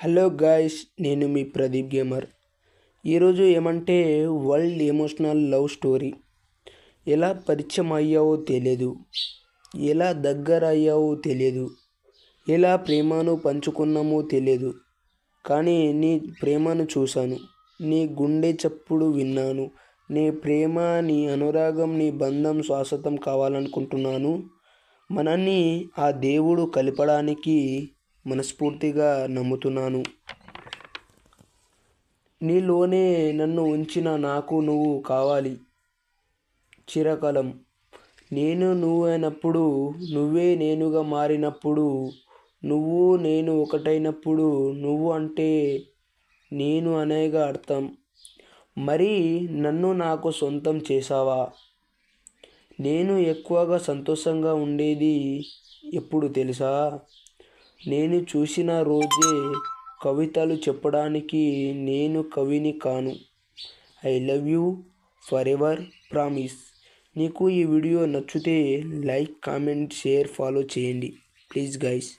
Hello guys, నేను మీ Pradeep gamer. ఈరోజు ఏమంటే వరల్డ్ ఎమోషనల్ లవ్ స్టోరీ. ఎలా పరిచయం అయ్యావో తెలియదు, ఎలా దగ్గర అయ్యావో తెలియదు, ఎలా ప్రేమను పంచుకున్నామో తెలియదు. కానీ నీ ప్రేమను చూశాను, నీ గుండె చప్పుడు విన్నాను. నీ ప్రేమ, నీ అనురాగం, నీ బంధం శాశ్వతం కావాలనుకుంటున్నాను. మనల్ని ఆ దేవుడు కలపడానికి మనస్ఫూర్తిగా నమ్ముతున్నాను. నీలోనే నన్ను ఉంచిన నాకు నువ్వు కావాలి చిరకాలం. నేను నువ్వైనప్పుడు, నువ్వే నేనుగా మారినప్పుడు, నువ్వు నేను ఒకటైనప్పుడు, నువ్వు అంటే నేను అనేగా అర్థం. మరి నన్ను నాకు సొంతం చేసావా? నేను ఎక్కువగా సంతోషంగా ఉండేది ఎప్పుడు తెలుసా? నేను చూసిన రోజే. కవితలు చెప్పడానికి నేను కవిని కాను. I love you for ever promise. నీకు ఈ వీడియో నచ్చితే లైక్, కామెంట్, షేర్, ఫాలో చేయండి ప్లీజ్ గైస్.